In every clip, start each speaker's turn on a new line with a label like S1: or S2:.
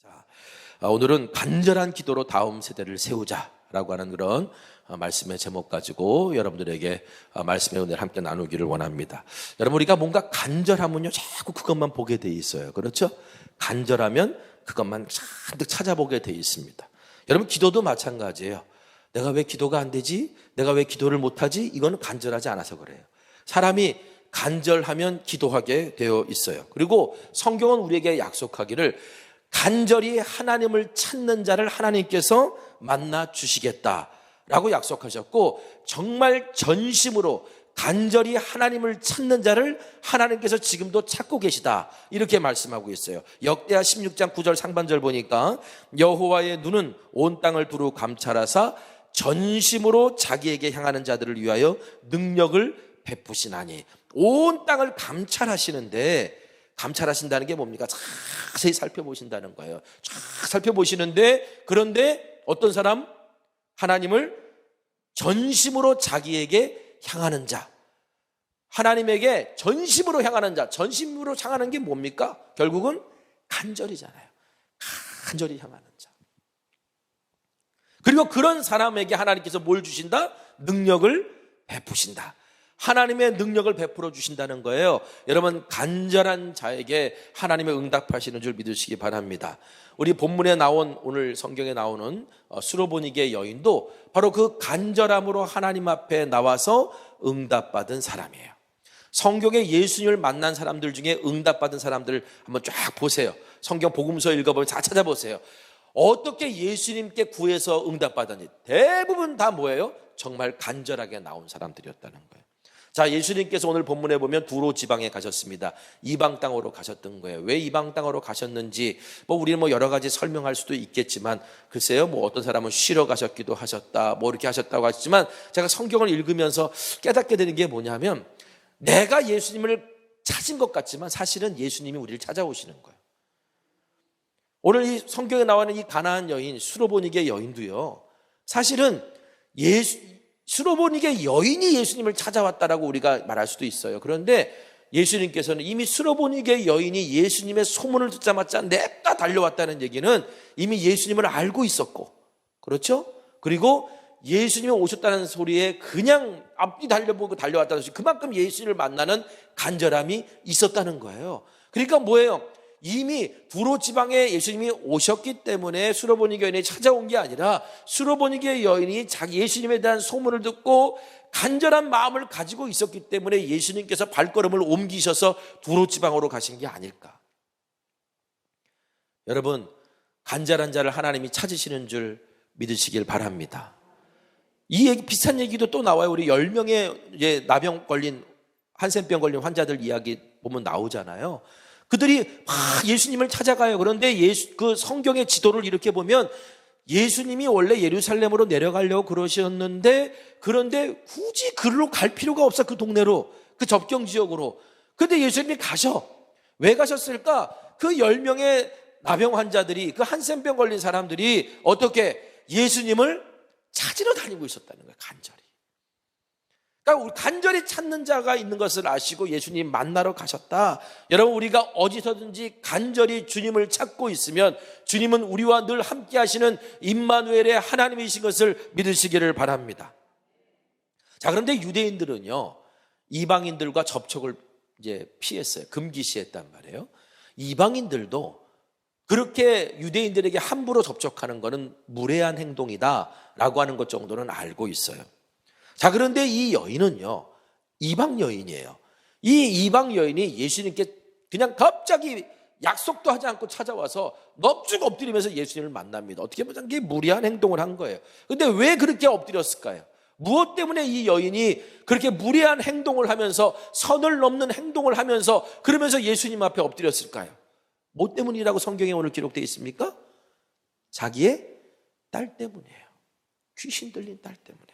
S1: 자, 오늘은 간절한 기도로 다음 세대를 세우자라고 하는 그런 말씀의 제목 가지고 여러분들에게 말씀의 은혜를 함께 나누기를 원합니다. 여러분, 우리가 뭔가 간절하면요 자꾸 그것만 보게 돼 있어요. 그렇죠? 간절하면 그것만 잔뜩 찾아보게 돼 있습니다. 여러분, 기도도 마찬가지예요. 내가 왜 기도가 안 되지? 내가 왜 기도를 못하지? 이거는 간절하지 않아서 그래요. 사람이 간절하면 기도하게 되어 있어요. 그리고 성경은 우리에게 약속하기를 간절히 하나님을 찾는 자를 하나님께서 만나 주시겠다라고 약속하셨고, 정말 전심으로 간절히 하나님을 찾는 자를 하나님께서 지금도 찾고 계시다, 이렇게 말씀하고 있어요. 역대하 16장 9절 상반절 보니까 여호와의 눈은 온 땅을 두루 감찰하사 전심으로 자기에게 향하는 자들을 위하여 능력을 베푸시나니. 온 땅을 감찰하시는데, 감찰하신다는 게 뭡니까? 자세히 살펴보신다는 거예요. 쫙 살펴보시는데, 그런데 어떤 사람? 하나님을 전심으로 자기에게 향하는 자, 하나님에게 전심으로 향하는 자. 전심으로 향하는 게 뭡니까? 결국은 간절이잖아요. 간절히 향하는 자. 그리고 그런 사람에게 하나님께서 뭘 주신다? 능력을 베푸신다. 하나님의 능력을 베풀어 주신다는 거예요. 여러분, 간절한 자에게 하나님의 응답하시는 줄 믿으시기 바랍니다. 우리 본문에 나온, 오늘 성경에 나오는 수로보니게 여인도 바로 그 간절함으로 하나님 앞에 나와서 응답받은 사람이에요. 성경에 예수님을 만난 사람들 중에 응답받은 사람들 한번 쫙 보세요. 성경 복음서 읽어보면 다 찾아보세요. 어떻게 예수님께 구해서 응답받았니? 대부분 다 뭐예요? 정말 간절하게 나온 사람들이었다는 거예요. 자, 예수님께서 오늘 본문에 보면 두로 지방에 가셨습니다. 이방 땅으로 가셨던 거예요. 왜 이방 땅으로 가셨는지 우리는 여러 가지 설명할 수도 있겠지만, 글쎄요, 어떤 사람은 쉬러 가셨기도 하셨다, 이렇게 하셨다고 하시지만, 제가 성경을 읽으면서 깨닫게 되는 게 뭐냐면, 내가 예수님을 찾은 것 같지만 사실은 예수님이 우리를 찾아오시는 거예요. 오늘 이 성경에 나오는 이 가나안 여인, 수로보니게 여인도요, 사실은 수로보니게 여인이 예수님을 찾아왔다라고 우리가 말할 수도 있어요. 그런데 예수님께서는 이미 수로보니게 여인이 예수님의 소문을 듣자마자 냅다 달려왔다는 얘기는 이미 예수님을 알고 있었고, 그렇죠? 그리고 예수님이 오셨다는 소리에 그냥 앞뒤 달려보고 달려왔다는 소리, 그만큼 예수님을 만나는 간절함이 있었다는 거예요. 그러니까 뭐예요? 이미 두로 지방에 예수님이 오셨기 때문에 수로보니게 여인이 찾아온 게 아니라, 수로보니게 여인이 자기 예수님에 대한 소문을 듣고 간절한 마음을 가지고 있었기 때문에 예수님께서 발걸음을 옮기셔서 두로 지방으로 가신 게 아닐까. 여러분, 간절한 자를 하나님이 찾으시는 줄 믿으시길 바랍니다. 이 얘기, 비슷한 얘기도 또 나와요. 우리 10명의 이제 나병 걸린, 한센병 걸린 환자들 이야기 보면 나오잖아요. 그들이 막 예수님을 찾아가요. 그런데 그 성경의 지도를 이렇게 보면 예수님이 원래 예루살렘으로 내려가려고 그러셨는데, 그런데 굳이 그리로 갈 필요가 없어. 그 동네로, 그 접경 지역으로. 그런데 예수님이 가셔. 왜 가셨을까? 그 10명의 나병 환자들이, 그 한센병 걸린 사람들이 어떻게 예수님을 찾으러 다니고 있었다는 거예요. 간절히. 그러니까 간절히 찾는 자가 있는 것을 아시고 예수님 만나러 가셨다. 여러분, 우리가 어디서든지 간절히 주님을 찾고 있으면 주님은 우리와 늘 함께 하시는 임마누엘의 하나님이신 것을 믿으시기를 바랍니다. 자, 그런데 유대인들은요, 이방인들과 접촉을 이제 피했어요. 금기시했단 말이에요. 이방인들도 그렇게 유대인들에게 함부로 접촉하는 것은 무례한 행동이다라고 하는 것 정도는 알고 있어요. 자, 그런데 이 여인은요, 이방 여인이에요. 이 이방 여인이 예수님께 그냥 갑자기 약속도 하지 않고 찾아와서 넙죽 엎드리면서 예수님을 만납니다. 어떻게 보면 이게 무리한 행동을 한 거예요. 그런데 왜 그렇게 엎드렸을까요? 무엇 때문에 이 여인이 그렇게 무리한 행동을 하면서, 선을 넘는 행동을 하면서, 그러면서 예수님 앞에 엎드렸을까요? 뭐 때문이라고 성경에 오늘 기록되어 있습니까? 자기의 딸 때문이에요. 귀신 들린 딸 때문에.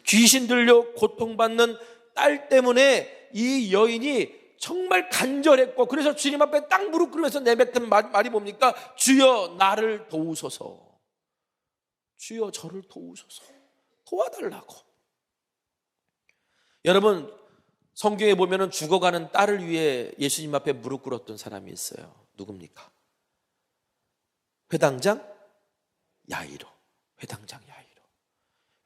S1: 귀신 들려 고통받는 딸 때문에 이 여인이 정말 간절했고, 그래서 주님 앞에 딱 무릎 꿇으면서 내뱉은 말이 뭡니까? 주여 나를 도우소서. 주여 저를 도우소서. 도와달라고. 여러분, 성경에 보면 죽어가는 딸을 위해 예수님 앞에 무릎 꿇었던 사람이 있어요. 누굽니까? 회당장 야이로. 회당장 야이로.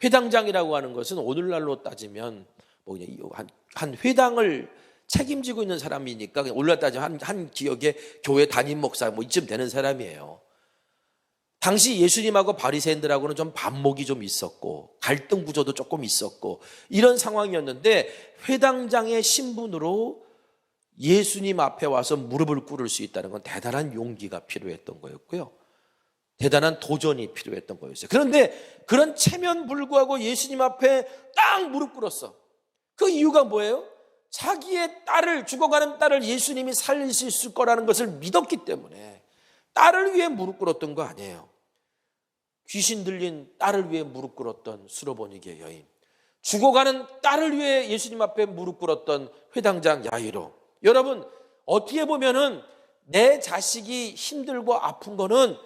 S1: 회당장이라고 하는 것은 오늘날로 따지면 뭐 그냥 한 회당을 책임지고 있는 사람이니까 오늘날 따지면 한 지역의 교회 담임 목사 뭐 이쯤 되는 사람이에요. 당시 예수님하고 바리새인들하고는 좀 반목이 좀 있었고 갈등 구조도 조금 있었고 이런 상황이었는데 회당장의 신분으로 예수님 앞에 와서 무릎을 꿇을 수 있다는 건 대단한 용기가 필요했던 거였고요. 대단한 도전이 필요했던 거였어요. 그런데 그런 체면 불구하고 예수님 앞에 딱 무릎 꿇었어. 그 이유가 뭐예요? 자기의 딸을, 죽어가는 딸을 예수님이 살릴 수 있을 거라는 것을 믿었기 때문에 딸을 위해 무릎 꿇었던 거 아니에요. 귀신 들린 딸을 위해 무릎 꿇었던 수로보니게 여인, 죽어가는 딸을 위해 예수님 앞에 무릎 꿇었던 회당장 야이로. 여러분, 어떻게 보면은 내 자식이 힘들고 아픈 거는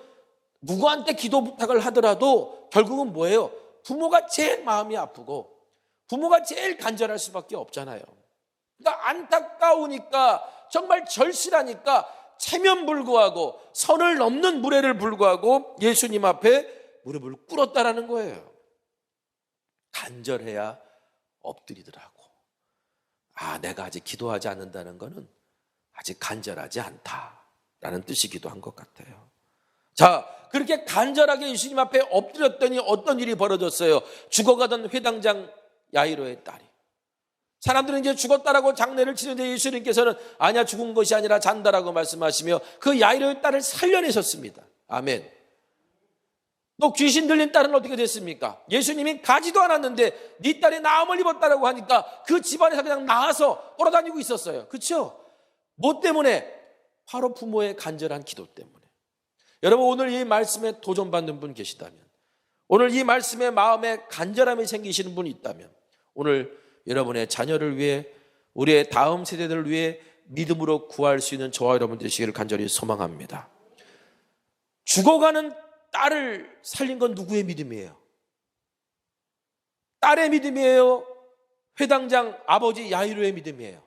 S1: 누구한테 기도 부탁을 하더라도 결국은 뭐예요? 부모가 제일 마음이 아프고 부모가 제일 간절할 수밖에 없잖아요. 그러니까 안타까우니까, 정말 절실하니까 체면 불구하고 선을 넘는 무례를 불구하고 예수님 앞에 무릎을 꿇었다라는 거예요. 간절해야 엎드리더라고. 내가 아직 기도하지 않는다는 거는 아직 간절하지 않다라는 뜻이기도 한 것 같아요. 자, 그렇게 간절하게 예수님 앞에 엎드렸더니 어떤 일이 벌어졌어요? 죽어가던 회당장 야이로의 딸이, 사람들은 이제 죽었다라고 장례를 치는데 예수님께서는 아니야, 죽은 것이 아니라 잔다라고 말씀하시며 그 야이로의 딸을 살려내셨습니다. 아멘. 또 귀신 들린 딸은 어떻게 됐습니까? 예수님이 가지도 않았는데 네 딸이 나음을 입었다라고 하니까 그 집안에서 그냥 나와서 돌아다니고 있었어요. 그렇죠? 뭐 때문에? 바로 부모의 간절한 기도 때문에. 여러분, 오늘 이 말씀에 도전받는 분 계시다면, 오늘 이 말씀에 마음에 간절함이 생기시는 분이 있다면, 오늘 여러분의 자녀를 위해, 우리의 다음 세대들을 위해 믿음으로 구할 수 있는 저와 여러분 되시기를 간절히 소망합니다. 죽어가는 딸을 살린 건 누구의 믿음이에요? 딸의 믿음이에요? 회당장 아버지 야이로의 믿음이에요?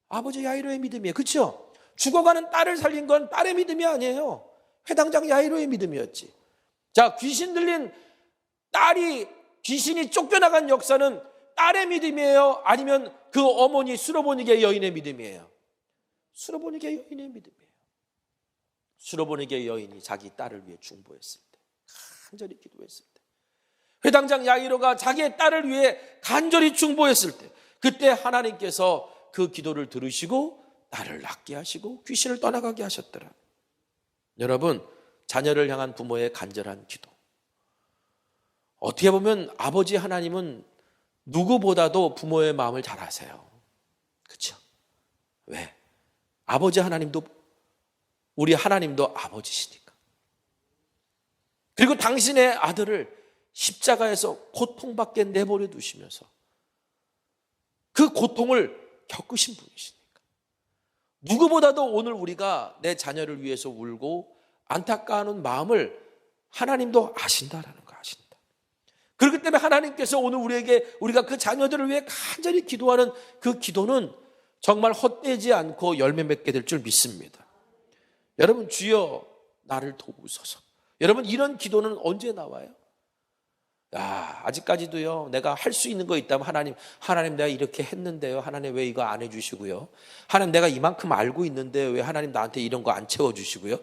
S1: 아버지 야이로의 믿음이에요. 그렇죠? 죽어가는 딸을 살린 건 딸의 믿음이 아니에요. 회당장 야이로의 믿음이었지. 자, 귀신 들린 딸이, 귀신이 쫓겨나간 역사는 딸의 믿음이에요? 아니면 그 어머니 수로보니게 여인의 믿음이에요? 수로보니게 여인의 믿음이에요. 수로보니게 여인이 자기 딸을 위해 중보했을 때, 간절히 기도했을 때, 회당장 야이로가 자기의 딸을 위해 간절히 중보했을 때, 그때 하나님께서 그 기도를 들으시고 딸을 낫게 하시고 귀신을 떠나가게 하셨더라. 여러분, 자녀를 향한 부모의 간절한 기도, 어떻게 보면 아버지 하나님은 누구보다도 부모의 마음을 잘 아세요. 그렇죠? 왜? 아버지 하나님도, 우리 하나님도 아버지시니까. 그리고 당신의 아들을 십자가에서 고통받게 내버려 두시면서 그 고통을 겪으신 분이시니까. 누구보다도 오늘 우리가 내 자녀를 위해서 울고 안타까워하는 마음을 하나님도 아신다라는 거 아신다. 그렇기 때문에 하나님께서 오늘 우리가 그 자녀들을 위해 간절히 기도하는 그 기도는 정말 헛되지 않고 열매 맺게 될 줄 믿습니다. 여러분, 주여 나를 도우소서. 여러분, 이런 기도는 언제 나와요? 아직까지도요, 내가 할 수 있는 거 있다면 하나님 내가 이렇게 했는데요, 하나님 왜 이거 안 해주시고요, 하나님 내가 이만큼 알고 있는데 왜 하나님 나한테 이런 거 안 채워주시고요.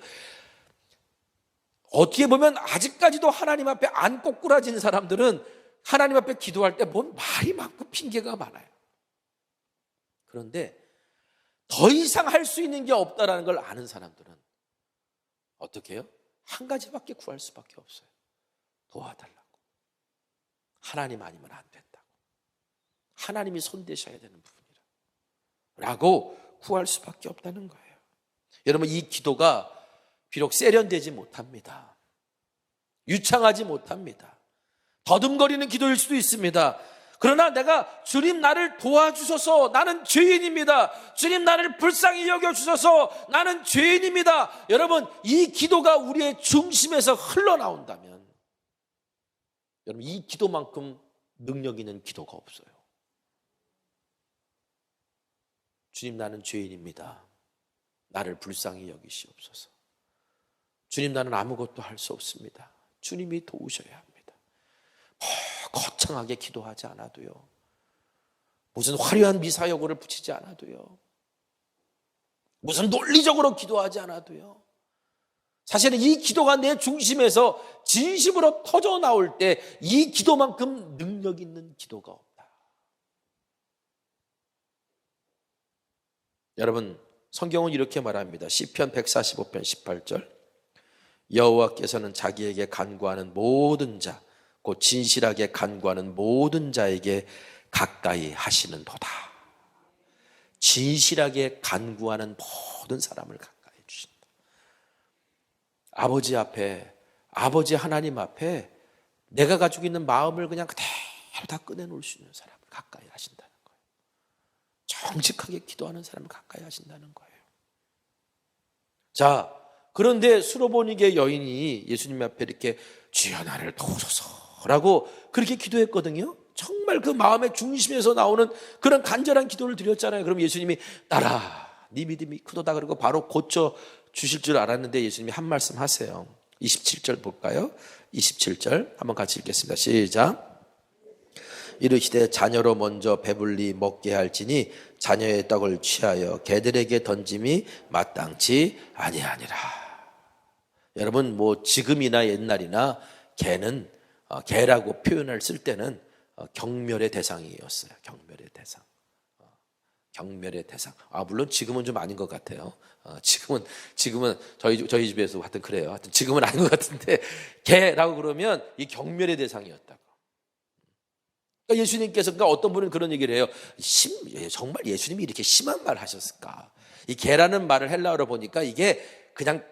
S1: 어떻게 보면 아직까지도 하나님 앞에 안 꼬꾸라진 사람들은 하나님 앞에 기도할 때 뭔 말이 많고 핑계가 많아요. 그런데 더 이상 할 수 있는 게 없다라는 걸 아는 사람들은 어떻게 해요? 한 가지밖에 구할 수밖에 없어요. 도와달라고. 하나님 아니면 안 된다고. 하나님이 손대셔야 되는 부분이라 라고 구할 수밖에 없다는 거예요. 여러분, 이 기도가 비록 세련되지 못합니다. 유창하지 못합니다. 더듬거리는 기도일 수도 있습니다. 그러나 내가 주님 나를 도와주소서, 나는 죄인입니다, 주님 나를 불쌍히 여겨주소서, 나는 죄인입니다, 여러분, 이 기도가 우리의 중심에서 흘러나온다면 여러분, 이 기도만큼 능력 있는 기도가 없어요. 주님 나는 죄인입니다, 나를 불쌍히 여기시옵소서. 주님, 나는 아무것도 할 수 없습니다. 주님이 도우셔야 합니다. 거창하게 기도하지 않아도요, 무슨 화려한 미사여구를 붙이지 않아도요, 무슨 논리적으로 기도하지 않아도요, 사실은 이 기도가 내 중심에서 진심으로 터져 나올 때 이 기도만큼 능력 있는 기도가 없다. 여러분, 성경은 이렇게 말합니다. 시편 145편 18절, 여호와께서는 자기에게 간구하는 모든 자, 곧 진실하게 간구하는 모든 자에게 가까이 하시는도다. 진실하게 간구하는 모든 사람을 가까이 해주신다. 아버지 앞에, 아버지 하나님 앞에 내가 가지고 있는 마음을 그냥 그대로 다 꺼내놓을 수 있는 사람을 가까이 하신다는 거예요. 정직하게 기도하는 사람을 가까이 하신다는 거예요. 자, 그런데 수로보니게 여인이 예수님 앞에 이렇게 주여 나를 도우소서라고 그렇게 기도했거든요. 정말 그 마음의 중심에서 나오는 그런 간절한 기도를 드렸잖아요. 그럼 예수님이 따라 네 믿음이 크도다 그러고 바로 고쳐 주실 줄 알았는데 예수님이 한 말씀 하세요. 27절 볼까요? 27절 한번 같이 읽겠습니다. 시작. 이르시되 자녀로 먼저 배불리 먹게 할지니 자녀의 떡을 취하여 개들에게 던짐이 마땅치 아니하니라. 여러분, 뭐 지금이나 옛날이나 개는 개라고 표현을 쓸 때는 경멸의 대상이었어요. 경멸의 대상. 경멸의 대상. 물론 지금은 좀 아닌 것 같아요. 지금은 저희 집에서 하여튼 그래요. 하여튼 지금은 아닌 것 같은데 개라고 그러면 이 경멸의 대상이었다고. 그러니까 예수님께서, 그러니까 어떤 분은 그런 얘기를 해요. 정말 예수님이 이렇게 심한 말을 하셨을까? 이 개라는 말을 헬라어로 보니까 이게 그냥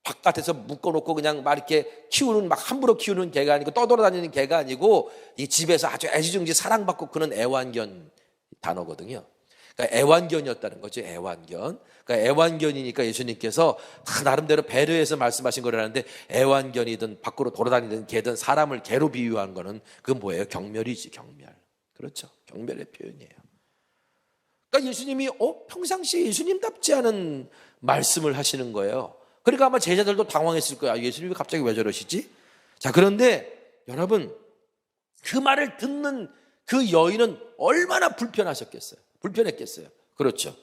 S1: 바깥에서 묶어놓고 그냥 막 이렇게 키우는, 막 함부로 키우는 개가 아니고 떠돌아다니는 개가 아니고 이 집에서 아주 애지중지 사랑받고 그런 애완견 단어거든요. 그러니까 애완견이었다는 거죠. 애완견. 그러니까 애완견이니까 예수님께서 다 나름대로 배려해서 말씀하신 거라는데, 애완견이든 밖으로 돌아다니든 개든 사람을 개로 비유한 거는 그건 뭐예요? 경멸이지, 경멸. 그렇죠. 경멸의 표현이에요. 그러니까 예수님이 평상시에 예수님답지 않은 말씀을 하시는 거예요. 그러니까 아마 제자들도 당황했을 거야. 예수님이 갑자기 왜 저러시지? 자, 그런데 여러분, 그 말을 듣는 그 여인은 얼마나 불편했겠어요. 그렇죠.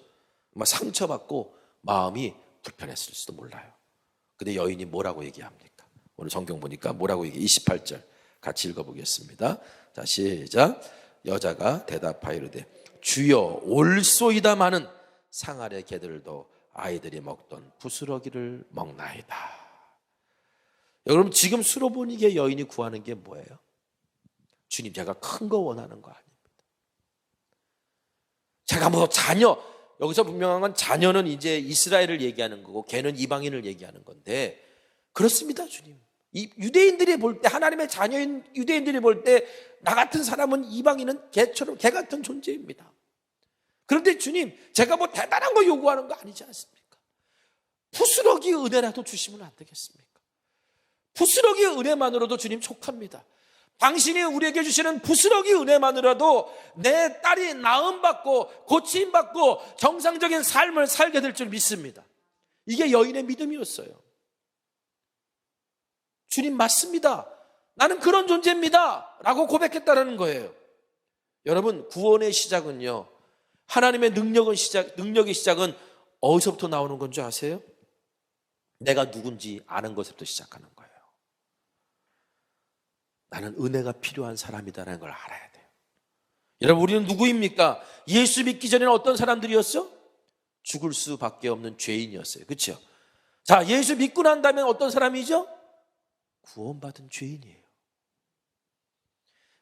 S1: 막 상처받고 마음이 불편했을 수도 몰라요. 근데 여인이 뭐라고 얘기합니까? 오늘 성경 보니까 뭐라고 얘기해? 28절 같이 읽어보겠습니다. 자, 시작. 여자가 대답하여 이르되 주여 올소이다마는 상 아래 개들도 아이들이 먹던 부스러기를 먹나이다. 여러분, 지금 수로보니게 여인이 구하는 게 뭐예요? 주님, 제가 큰 거 원하는 거 아닙니다. 제가 뭐 자녀, 여기서 분명한 건 자녀는 이제 이스라엘을 얘기하는 거고 개는 이방인을 얘기하는 건데, 그렇습니다. 주님, 이 유대인들이 볼 때, 하나님의 자녀인 유대인들이 볼 때 나 같은 사람은, 이방인은 개처럼, 개 같은 존재입니다. 그런데 주님, 제가 뭐 대단한 거 요구하는 거 아니지 않습니까? 부스러기 은혜라도 주시면 안 되겠습니까? 부스러기 은혜만으로도 주님 촉합니다. 당신이 우리에게 주시는 부스러기 은혜만으로도 내 딸이 나음받고 고침받고 정상적인 삶을 살게 될 줄 믿습니다. 이게 여인의 믿음이었어요. 주님, 맞습니다. 나는 그런 존재입니다 라고 고백했다는 거예요. 여러분, 구원의 시작은요, 하나님의 능력의 시작은 어디서부터 나오는 건 줄 아세요? 내가 누군지 아는 것부터 시작하는 거예요. 나는 은혜가 필요한 사람이다라는 걸 알아야 돼요. 여러분, 우리는 누구입니까? 예수 믿기 전에는 어떤 사람들이었어? 죽을 수밖에 없는 죄인이었어요. 그렇죠? 자, 예수 믿고 난 다음에 어떤 사람이죠? 구원받은 죄인이에요.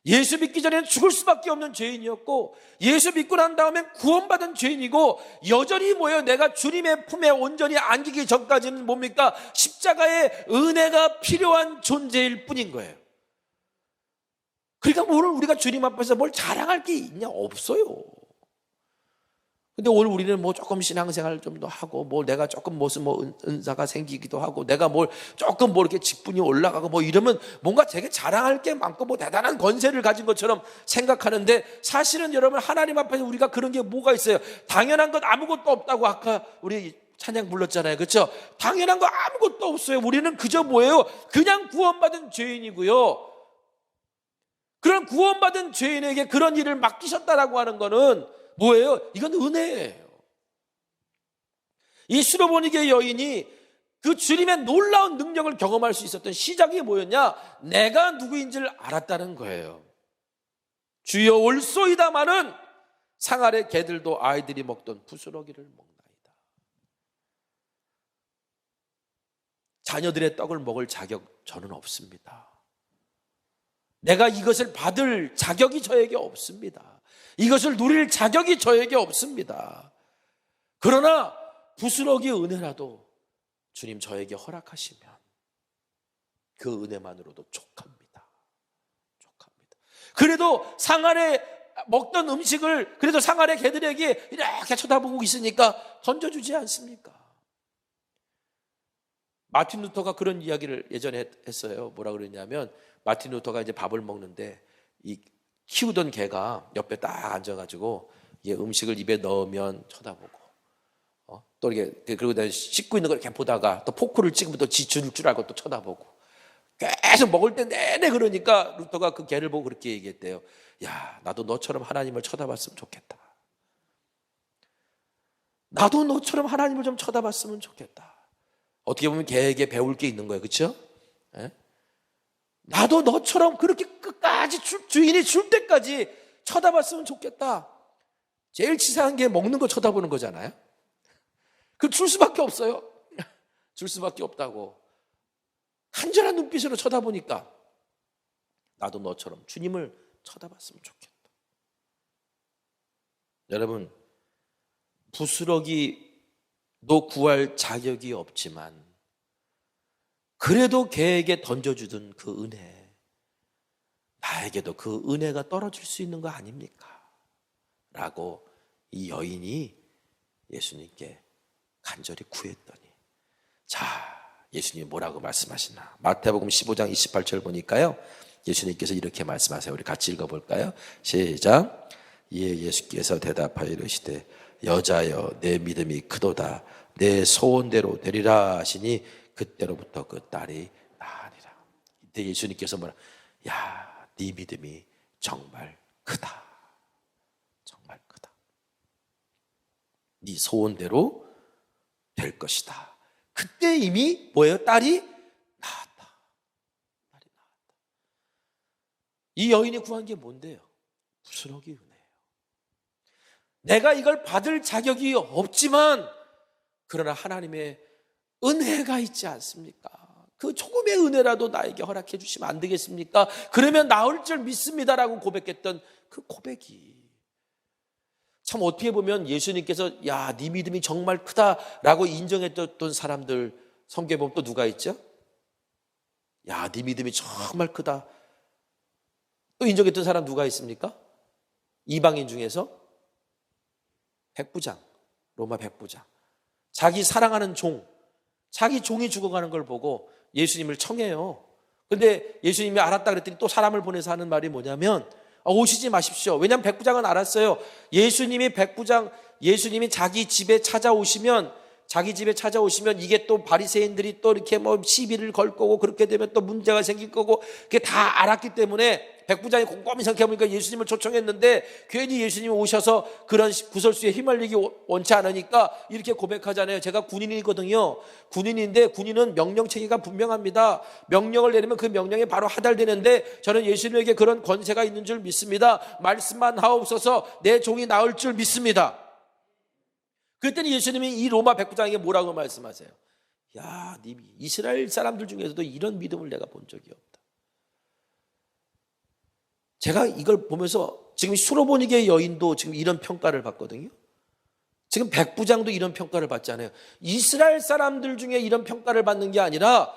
S1: 예수 믿기 전에는 죽을 수밖에 없는 죄인이었고, 예수 믿고 난 다음에 구원받은 죄인이고, 여전히 뭐예요? 내가 주님의 품에 온전히 안기기 전까지는 뭡니까? 십자가의 은혜가 필요한 존재일 뿐인 거예요. 그러니까 오늘 우리가 주님 앞에서 뭘 자랑할 게 있냐? 없어요. 근데 오늘 우리는 뭐 조금 신앙생활 좀 더 하고, 뭐 내가 조금 무슨 뭐 은사가 생기기도 하고, 내가 뭘 조금 뭐 이렇게 직분이 올라가고 뭐 이러면 뭔가 되게 자랑할 게 많고 뭐 대단한 권세를 가진 것처럼 생각하는데, 사실은 여러분, 하나님 앞에서 우리가 그런 게 뭐가 있어요? 당연한 것 아무것도 없다고 아까 우리 찬양 불렀잖아요. 그렇죠? 당연한 거 아무것도 없어요. 우리는 그저 뭐예요? 그냥 구원받은 죄인이고요. 그런 구원받은 죄인에게 그런 일을 맡기셨다라고 하는 거는 뭐예요? 이건 은혜예요. 이 수로보니게 여인이 그 주님의 놀라운 능력을 경험할 수 있었던 시작이 뭐였냐? 내가 누구인지를 알았다는 거예요. 주여 올소이다마는 상 아래 개들도 아이들이 먹던 부스러기를 먹나이다. 자녀들의 떡을 먹을 자격 저는 없습니다. 내가 이것을 받을 자격이 저에게 없습니다. 이것을 누릴 자격이 저에게 없습니다. 그러나 부스러기 은혜라도 주님 저에게 허락하시면 그 은혜만으로도 족합니다. 족합니다. 그래도 상 아래 먹던 음식을 그래도 상 아래 개들에게 이렇게 쳐다보고 있으니까 던져주지 않습니까? 마틴 루터가 그런 이야기를 예전에 했어요. 뭐라 그랬냐면 마틴 루터가 이제 밥을 먹는데 이 키우던 개가 옆에 딱 앉아가지고 음식을 입에 넣으면 쳐다보고 또 이렇게 그리고 씻고 있는 걸 이렇게 보다가 또 포크를 찍으면 또 지줄 줄 알고 또 쳐다보고 계속 먹을 때 내내 그러니까 루터가 그 개를 보고 그렇게 얘기했대요. 야, 나도 너처럼 하나님을 쳐다봤으면 좋겠다. 나도 너처럼 하나님을 좀 쳐다봤으면 좋겠다. 어떻게 보면 개에게 배울 게 있는 거예요. 그렇죠? 나도 너처럼 그렇게 끝까지 주인이 줄 때까지 쳐다봤으면 좋겠다. 제일 치사한 게 먹는 거 쳐다보는 거잖아요. 그 줄 수밖에 없어요. 줄 수밖에 없다고. 간절한 눈빛으로 쳐다보니까 나도 너처럼 주님을 쳐다봤으면 좋겠다. 여러분, 부스러기도 구할 자격이 없지만 그래도 개에게 던져주던 그 은혜, 나에게도 그 은혜가 떨어질 수 있는 거 아닙니까? 라고 이 여인이 예수님께 간절히 구했더니, 자, 예수님이 뭐라고 말씀하시나? 마태복음 15장 28절 보니까요, 예수님께서 이렇게 말씀하세요. 우리 같이 읽어볼까요? 시작. 이에 예수께서 대답하여 이르시되 여자여 내 믿음이 크도다. 내 소원대로 되리라 하시니 그때로부터 그 딸이 나으니라. 이때 예수님께서 뭐라? 야, 네 믿음이 정말 크다. 정말 크다. 네 소원대로 될 것이다. 그때 이미 뭐예요? 딸이 나았다. 딸이 나았다. 이 여인이 구한 게 뭔데요? 부스러기 은혜예요. 내가 이걸 받을 자격이 없지만 그러나 하나님의 은혜가 있지 않습니까? 그 조금의 은혜라도 나에게 허락해 주시면 안 되겠습니까? 그러면 나을 줄 믿습니다라고 고백했던 그 고백이 참 어떻게 보면 예수님께서 야, 네 믿음이 정말 크다라고 인정했던 사람들 성경에 보면 또 누가 있죠? 야, 네 믿음이 정말 크다. 또 인정했던 사람 누가 있습니까? 이방인 중에서 백부장, 로마 백부장. 자기 사랑하는 종, 자기 종이 죽어가는 걸 보고 예수님을 청해요. 근데 예수님이 알았다 그랬더니 또 사람을 보내서 하는 말이 뭐냐면 오시지 마십시오. 왜냐하면 백부장은 알았어요. 예수님이 자기 집에 찾아오시면 이게 또 바리새인들이 또 이렇게 뭐 시비를 걸 거고 그렇게 되면 또 문제가 생길 거고 그게 다 알았기 때문에 백부장이 곰곰이 생각해보니까 예수님을 초청했는데 괜히 예수님이 오셔서 그런 구설수에 휘말리기 원치 않으니까 이렇게 고백하잖아요. 제가 군인이거든요. 군인인데 군인은 명령 체계가 분명합니다. 명령을 내리면 그 명령에 바로 하달되는데 저는 예수님에게 그런 권세가 있는 줄 믿습니다. 말씀만 하옵소서. 내 종이 나을 줄 믿습니다. 그랬더니 예수님이 이 로마 백부장에게 뭐라고 말씀하세요? 야, 네 이스라엘 사람들 중에서도 이런 믿음을 내가 본 적이 없다. 제가 이걸 보면서 지금 수로보니게 여인도 지금 이런 평가를 받거든요. 지금 백부장도 이런 평가를 받잖아요. 이스라엘 사람들 중에 이런 평가를 받는 게 아니라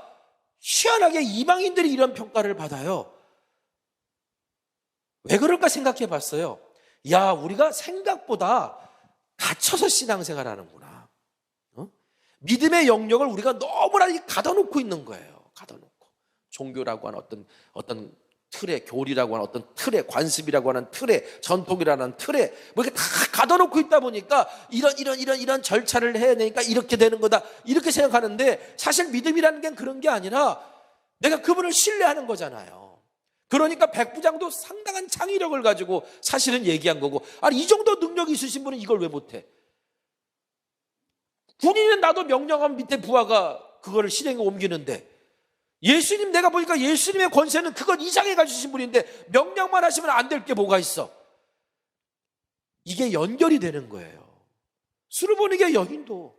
S1: 희한하게 이방인들이 이런 평가를 받아요. 왜 그럴까 생각해 봤어요. 야, 우리가 생각보다 갇혀서 신앙생활 하는구나. 믿음의 영역을 우리가 너무나 가둬놓고 있는 거예요. 가둬놓고. 종교라고 하는 어떤 틀에, 교리라고 하는 어떤 틀에, 관습이라고 하는 틀에, 전통이라는 틀에 뭐 이렇게 다 가둬놓고 있다 보니까 이런 절차를 해야 되니까 이렇게 되는 거다, 이렇게 생각하는데, 사실 믿음이라는 게 그런 게 아니라 내가 그분을 신뢰하는 거잖아요. 그러니까 백부장도 상당한 창의력을 가지고 사실은 얘기한 거고, 아니 이 정도 능력이 있으신 분은 이걸 왜 못해? 군인은 나도 명령하면 밑에 부하가 그거를 실행에 옮기는데, 예수님, 내가 보니까 예수님의 권세는 그건 이장해 가주신 분인데 명령만 하시면 안 될 게 뭐가 있어? 이게 연결이 되는 거예요. 수르보니게 여인도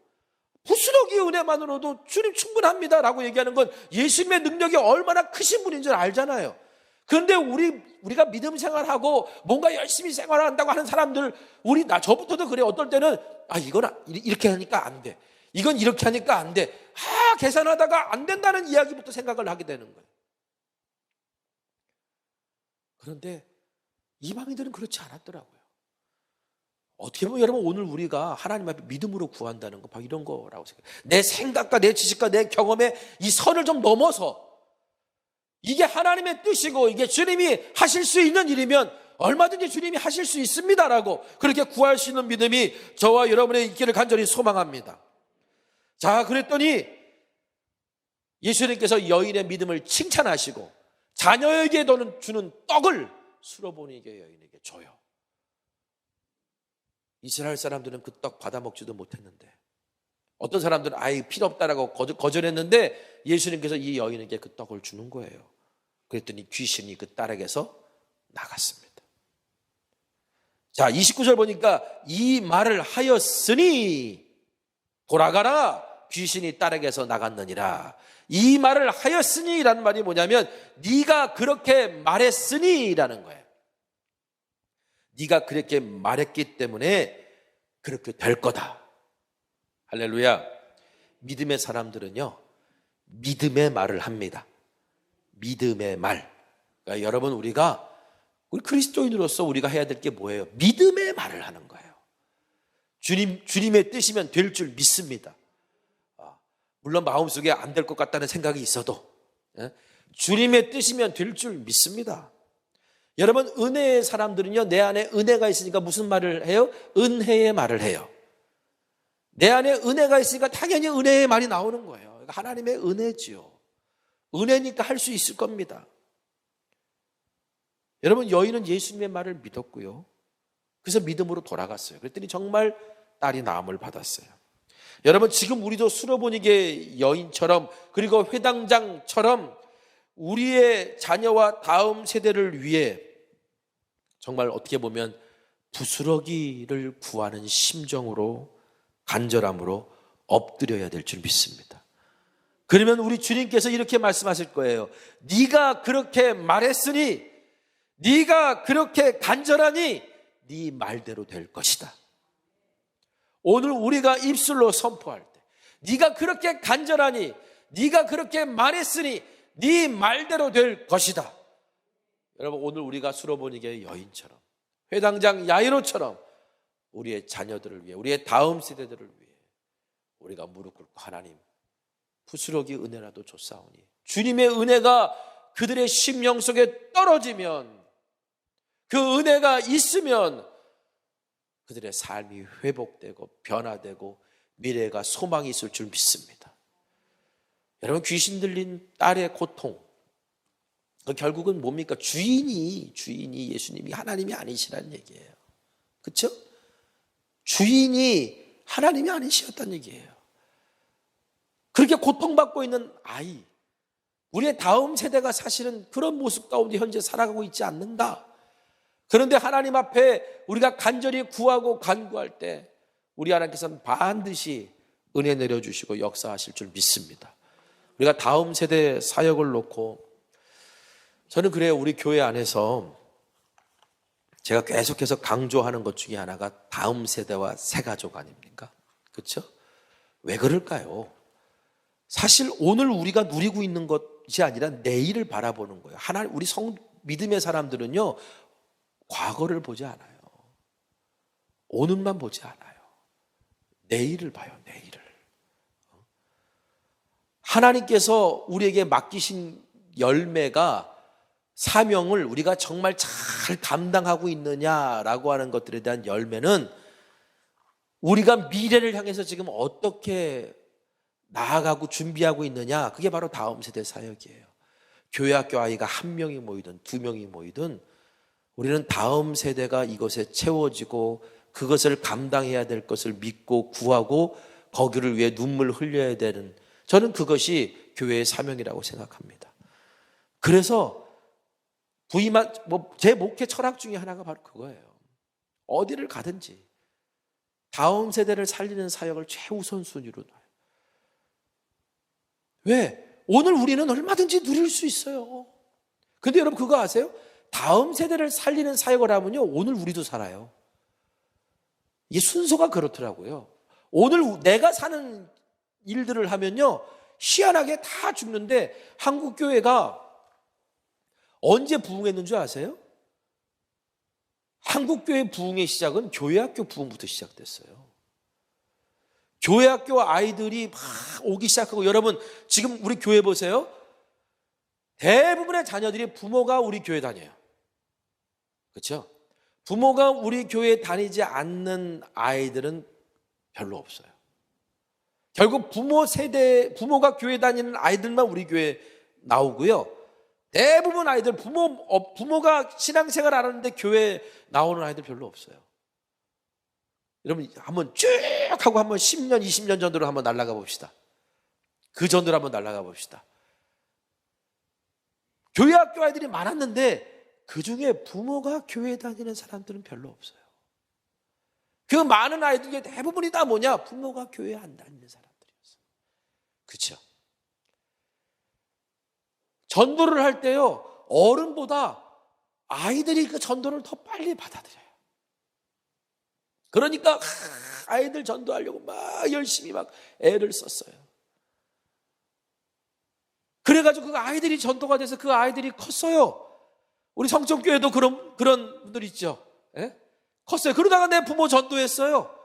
S1: 부스러기의 은혜만으로도 주님 충분합니다 라고 얘기하는 건 예수님의 능력이 얼마나 크신 분인 줄 알잖아요. 그런데 우리가 믿음 생활하고 뭔가 열심히 생활한다고 하는 사람들, 저부터도 그래. 어떨 때는 이건 이렇게 하니까 안 돼, 이건 이렇게 하니까 안 돼, 계산하다가 안 된다는 이야기부터 생각을 하게 되는 거예요. 그런데 이방인들은 그렇지 않았더라고요. 어떻게 보면 여러분, 오늘 우리가 하나님 앞에 믿음으로 구한다는 거 바로 이런 거라고 생각해요. 내 생각과 내 지식과 내 경험에 이 선을 좀 넘어서, 이게 하나님의 뜻이고 이게 주님이 하실 수 있는 일이면 얼마든지 주님이 하실 수 있습니다라고, 그렇게 구할 수 있는 믿음이 저와 여러분의 있기를 간절히 소망합니다. 자, 그랬더니 예수님께서 여인의 믿음을 칭찬하시고 자녀에게 주는 떡을 수로보니게 여인에게 줘요. 이스라엘 사람들은 그 떡 받아 먹지도 못했는데, 어떤 사람들은 필요 없다라고 거절했는데 예수님께서 이 여인에게 그 떡을 주는 거예요. 그랬더니 귀신이 그 딸에게서 나갔습니다. 자, 29절 보니까 이 말을 하였으니 돌아가라, 귀신이 딸에게서 나갔느니라. 이 말을 하였으니 라는 말이 뭐냐면, 네가 그렇게 말했으니 라는 거예요. 네가 그렇게 말했기 때문에 그렇게 될 거다. 할렐루야. 믿음의 사람들은요, 믿음의 말을 합니다. 믿음의 말. 그러니까 여러분, 우리 그리스도인으로서 우리가 해야 될 게 뭐예요? 믿음의 말을 하는 거예요. 주님의 뜻이면 될 줄 믿습니다. 물론 마음속에 안 될 것 같다는 생각이 있어도 주님의 뜻이면 될 줄 믿습니다. 여러분, 은혜의 사람들은요, 내 안에 은혜가 있으니까 무슨 말을 해요? 은혜의 말을 해요. 내 안에 은혜가 있으니까 당연히 은혜의 말이 나오는 거예요. 하나님의 은혜지요. 은혜니까 할 수 있을 겁니다. 여러분, 여인은 예수님의 말을 믿었고요, 그래서 믿음으로 돌아갔어요. 그랬더니 정말 딸이 나음을 받았어요. 여러분, 지금 우리도 수로보니게 여인처럼, 그리고 회당장처럼 우리의 자녀와 다음 세대를 위해 정말 어떻게 보면 부스러기를 구하는 심정으로, 간절함으로 엎드려야 될 줄 믿습니다. 그러면 우리 주님께서 이렇게 말씀하실 거예요. 네가 그렇게 말했으니, 네가 그렇게 간절하니 네 말대로 될 것이다. 오늘 우리가 입술로 선포할 때, 네가 그렇게 간절하니, 네가 그렇게 말했으니 네 말대로 될 것이다. 여러분, 오늘 우리가 수로보니게 여인처럼, 회당장 야이로처럼 우리의 자녀들을 위해, 우리의 다음 세대들을 위해 우리가 무릎 꿇고, 하나님, 부스러기 은혜라도 줬사오니, 주님의 은혜가 그들의 심령 속에 떨어지면, 그 은혜가 있으면 그들의 삶이 회복되고 변화되고 미래가 소망이 있을 줄 믿습니다. 여러분, 귀신 들린 딸의 고통, 결국은 뭡니까? 주인이 예수님이 하나님이 아니시라는 얘기예요. 그렇죠? 주인이 하나님이 아니시었다는 얘기예요. 그렇게 고통받고 있는 아이, 우리의 다음 세대가 사실은 그런 모습 가운데 현재 살아가고 있지 않는가? 그런데 하나님 앞에 우리가 간절히 구하고 간구할 때 우리 하나님께서는 반드시 은혜 내려주시고 역사하실 줄 믿습니다. 우리가 다음 세대 사역을 놓고, 저는 그래요, 우리 교회 안에서 제가 계속해서 강조하는 것 중에 하나가 다음 세대와 새가족 아닙니까? 그렇죠? 왜 그럴까요? 사실 오늘 우리가 누리고 있는 것이 아니라 내일을 바라보는 거예요. 우리 믿음의 사람들은요, 과거를 보지 않아요. 오늘만 보지 않아요. 내일을 봐요, 내일을. 하나님께서 우리에게 맡기신 열매가 사명을 우리가 정말 잘 감당하고 있느냐라고 하는 것들에 대한 열매는 우리가 미래를 향해서 지금 어떻게 나아가고 준비하고 있느냐, 그게 바로 다음 세대 사역이에요. 교회 학교 아이가 1명이 모이든 2명이 모이든 우리는 다음 세대가 이것에 채워지고 그것을 감당해야 될 것을 믿고 구하고 거기를 위해 눈물 흘려야 되는, 저는 그것이 교회의 사명이라고 생각합니다. 그래서 제 목회 철학 중에 하나가 바로 그거예요. 어디를 가든지 다음 세대를 살리는 사역을 최우선순위로 놔요. 왜? 오늘 우리는 얼마든지 누릴 수 있어요. 근데 여러분 그거 아세요? 다음 세대를 살리는 사역을 하면요, 오늘 우리도 살아요. 이게 순서가 그렇더라고요. 오늘 내가 사는 일들을 하면요, 희한하게 다 죽는데 한국교회가 언제 부흥했는 줄 아세요? 한국교회 부흥의 시작은 교회학교 부흥부터 시작됐어요. 교회학교 아이들이 막 오기 시작하고, 여러분 지금 우리 교회 보세요. 대부분의 자녀들이 부모가 우리 교회 다녀요. 그렇죠? 부모가 우리 교회에 다니지 않는 아이들은 별로 없어요. 결국 부모가 교회 다니는 아이들만 우리 교회에 나오고요. 대부분 아이들 부모가 신앙생활 안 하는데 교회에 나오는 아이들 별로 없어요. 여러분 한번 쭉 하고 한번 10년, 20년 전으로 한번 날아가 봅시다. 그 전으로 한번 날아가 봅시다. 교회 학교 아이들이 많았는데 그 중에 부모가 교회 다니는 사람들은 별로 없어요. 그 많은 아이들 중에 대부분이 다 뭐냐? 부모가 교회 안 다니는 사람들이었어요. 그렇죠? 전도를 할 때요, 어른보다 아이들이 그 전도를 더 빨리 받아들여요. 그러니까 아이들 전도하려고 막 열심히 막 애를 썼어요. 그래가지고 그 아이들이 전도가 돼서 그 아이들이 컸어요. 우리 성천교회도 그런 분들 있죠. 예? 컸어요. 그러다가 내 부모 전도했어요.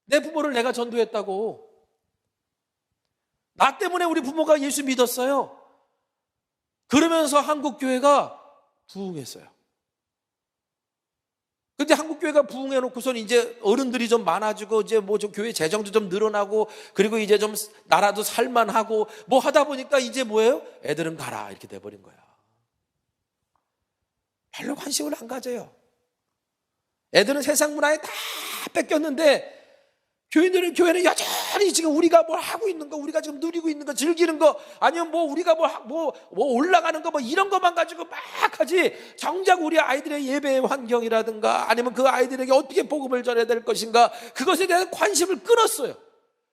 S1: 내 부모를 내가 전도했다고. 나 때문에 우리 부모가 예수 믿었어요. 그러면서 한국교회가 부흥했어요. 근데 한국교회가 부흥해놓고선 이제 어른들이 좀 많아지고, 이제 뭐 좀 교회 재정도 좀 늘어나고, 그리고 이제 좀 나라도 살만하고, 뭐 하다 보니까 이제 뭐예요? 애들은 가라, 이렇게 돼버린 거야. 별로 관심을 안 가져요. 애들은 세상 문화에 다 뺏겼는데, 교회는 여전히 지금 우리가 뭘 하고 있는 거, 우리가 지금 누리고 있는 거, 즐기는 거, 아니면 뭐 우리가 뭐 올라가는 거, 뭐 이런 것만 가지고 막 하지, 정작 우리 아이들의 예배의 환경이라든가, 아니면 그 아이들에게 어떻게 복음을 전해야 될 것인가, 그것에 대한 관심을 끊었어요.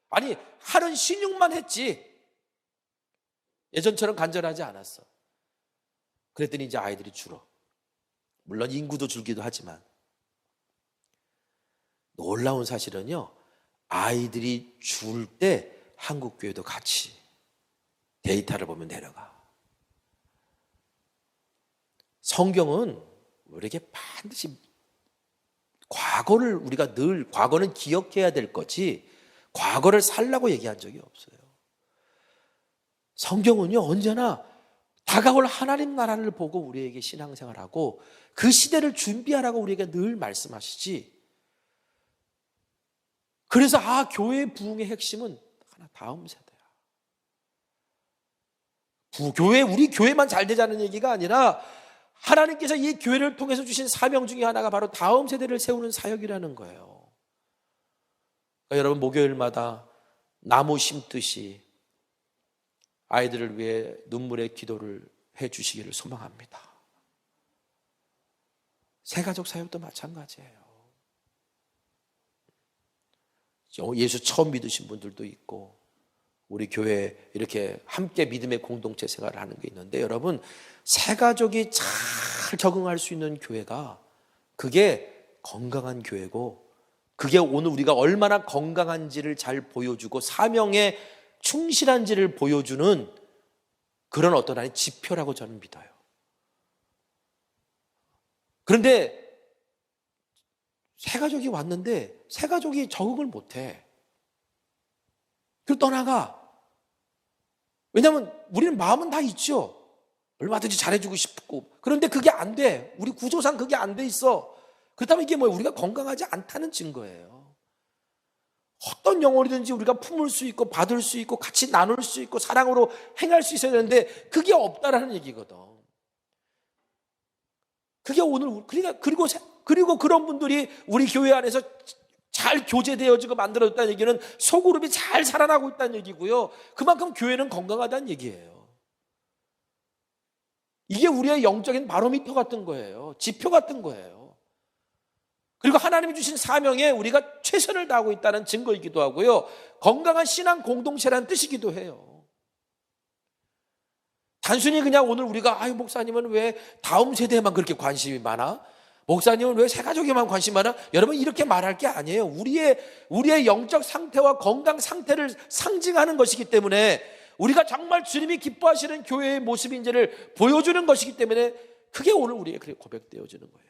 S1: 아니, 하는 신용만 했지, 예전처럼 간절하지 않았어. 그랬더니 이제 아이들이 줄어. 물론 인구도 줄기도 하지만, 놀라운 사실은요, 아이들이 줄 때 한국교회도 같이 데이터를 보면 내려가. 성경은 우리에게 반드시 과거는 기억해야 될 거지, 과거를 살라고 얘기한 적이 없어요. 성경은요, 언제나 다가올 하나님 나라를 보고 우리에게 신앙생활하고 그 시대를 준비하라고 우리에게 늘 말씀하시지. 그래서 교회의 부흥의 핵심은 하나, 다음 세대야. 우리 교회만 잘 되자는 얘기가 아니라 하나님께서 이 교회를 통해서 주신 사명 중에 하나가 바로 다음 세대를 세우는 사역이라는 거예요. 그러니까 여러분 목요일마다 나무 심듯이 아이들을 위해 눈물의 기도를 해 주시기를 소망합니다. 새가족 사역도 마찬가지예요. 예수 처음 믿으신 분들도 있고, 우리 교회에 이렇게 함께 믿음의 공동체 생활을 하는 게 있는데, 여러분 새가족이 잘 적응할 수 있는 교회가, 그게 건강한 교회고, 그게 오늘 우리가 얼마나 건강한지를 잘 보여주고 사명에 충실한지를 보여주는 그런 어떤 하나의 지표라고 저는 믿어요. 그런데 새가족이 왔는데 새가족이 적응을 못해. 그리고 떠나가. 왜냐하면 우리는 마음은 다 있죠. 얼마든지 잘해주고 싶고, 그런데 그게 안 돼. 우리 구조상 그게 안 돼 있어. 그렇다면 이게 뭐예요? 우리가 건강하지 않다는 증거예요. 어떤 영혼이든지 우리가 품을 수 있고 받을 수 있고 같이 나눌 수 있고 사랑으로 행할 수 있어야 되는데 그게 없다라는 얘기거든. 그게 오늘 그리고 그런 분들이 우리 교회 안에서 잘 교제되어지고 만들어졌다는 얘기는 소그룹이 잘 살아나고 있다는 얘기고요. 그만큼 교회는 건강하다는 얘기예요. 이게 우리의 영적인 바로미터 같은 거예요. 지표 같은 거예요. 그리고 하나님이 주신 사명에 우리가 최선을 다하고 있다는 증거이기도 하고요. 건강한 신앙 공동체라는 뜻이기도 해요. 단순히 그냥 오늘 우리가 아유 목사님은 왜 다음 세대에만 그렇게 관심이 많아? 목사님은 왜 새가족에만 관심이 많아? 여러분 이렇게 말할 게 아니에요. 우리의 영적 상태와 건강 상태를 상징하는 것이기 때문에 우리가 정말 주님이 기뻐하시는 교회의 모습인지를 보여주는 것이기 때문에 그게 오늘 우리의 고백되어지는 거예요.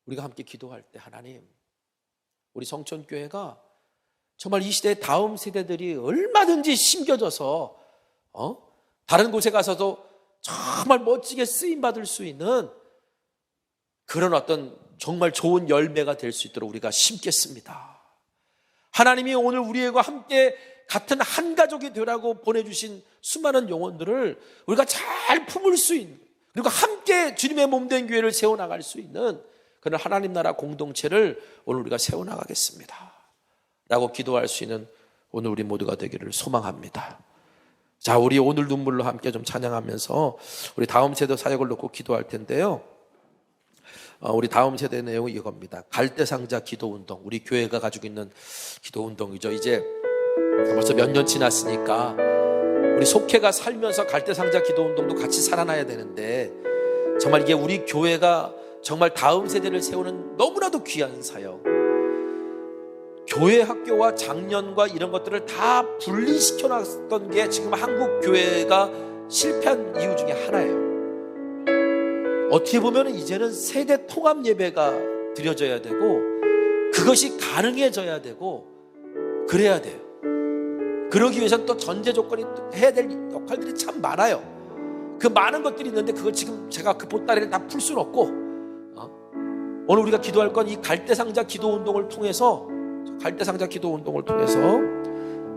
S1: 우리가 함께 기도할 때 하나님, 우리 성천교회가 정말 이 시대의 다음 세대들이 얼마든지 심겨져서 다른 곳에 가서도 정말 멋지게 쓰임받을 수 있는 그런 어떤 정말 좋은 열매가 될 수 있도록 우리가 심겠습니다. 하나님이 오늘 우리와 함께 같은 한 가족이 되라고 보내주신 수많은 영혼들을 우리가 잘 품을 수 있는, 그리고 함께 주님의 몸된 교회를 세워나갈 수 있는 그런 하나님 나라 공동체를 오늘 우리가 세워나가겠습니다 라고 기도할 수 있는 오늘 우리 모두가 되기를 소망합니다. 자, 우리 오늘 눈물로 함께 좀 찬양하면서 우리 다음 세대 사역을 놓고 기도할 텐데요. 우리 다음 세대 내용은 이겁니다. 갈대상자 기도운동, 우리 교회가 가지고 있는 기도운동이죠. 이제 벌써 몇 년 지났으니까 우리 속회가 살면서 갈대상자 기도운동도 같이 살아나야 되는데, 정말 이게 우리 교회가 정말 다음 세대를 세우는 너무나도 귀한 사역, 교회 학교와 작년과 이런 것들을 다 분리시켜 놨던 게 지금 한국 교회가 실패한 이유 중에 하나예요. 어떻게 보면 이제는 세대 통합 예배가 드려져야 되고 그것이 가능해져야 되고 그래야 돼요. 그러기 위해서는 또 전제 조건이 해야 될 역할들이 참 많아요. 그 많은 것들이 있는데 그걸 지금 제가 그 보따리를 다 풀 수는 없고, 오늘 우리가 기도할 건 이 갈대상자 기도운동을 통해서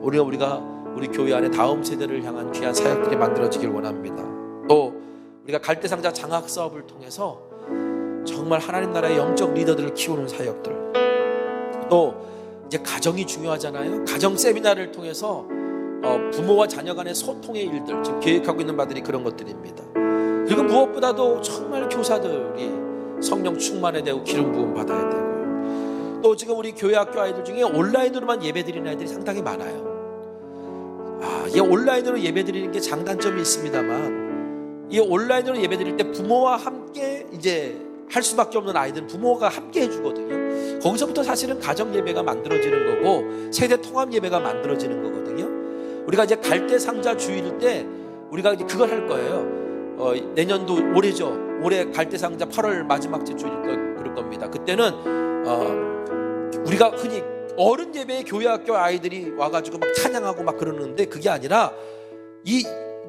S1: 우리가 우리 교회 안에 다음 세대를 향한 귀한 사역들이 만들어지길 원합니다. 또 우리가 갈대상자 장학 사업을 통해서 정말 하나님 나라의 영적 리더들을 키우는 사역들, 또 이제 가정이 중요하잖아요. 가정 세미나를 통해서 부모와 자녀 간의 소통의 일들 지금 계획하고 있는 바들이 그런 것들입니다. 그리고 무엇보다도 정말 교사들이 성령 충만해 되고 기름 부음 받아야 되고요. 또 지금 우리 교회 학교 아이들 중에 온라인으로만 예배 드리는 아이들이 상당히 많아요. 이게 온라인으로 예배 드리는 게 장단점이 있습니다만, 이 온라인으로 예배 드릴 때 부모와 함께 이제 할 수밖에 없는 아이들은 부모가 함께 해주거든요. 거기서부터 사실은 가정 예배가 만들어지는 거고 세대 통합 예배가 만들어지는 거거든요. 우리가 이제 갈대상자 주일 때 우리가 이제 그걸 할 거예요. 내년도 올해죠. 올해 갈대상자 8월 마지막 주 주일 그럴 겁니다. 그때는 우리가 흔히 어른 예배에 교회 학교 아이들이 와가지고 막 찬양하고 막 그러는데, 그게 아니라 이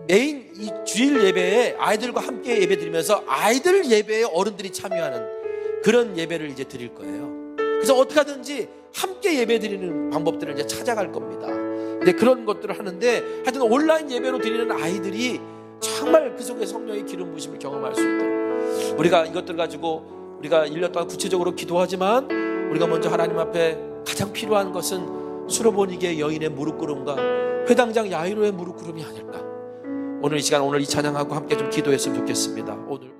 S1: 메인 이 주일 예배에 아이들과 함께 예배 드리면서 아이들 예배에 어른들이 참여하는 그런 예배를 이제 드릴 거예요. 그래서 어떻게 하든지 함께 예배 드리는 방법들을 이제 찾아갈 겁니다. 근데 그런 것들을 하는데, 하여튼 온라인 예배로 드리는 아이들이 정말 그 속에 성령의 기름 부으심을 경험할 수 있도록 우리가 이것들 가지고 우리가 1년 동안 구체적으로 기도하지만, 우리가 먼저 하나님 앞에 가장 필요한 것은 수로보니게 여인의 무릎 꿇음과 회당장 야이로의 무릎 꿇음이 아닐까. 오늘 이 시간, 오늘 이 찬양하고 함께 좀 기도했으면 좋겠습니다. 오늘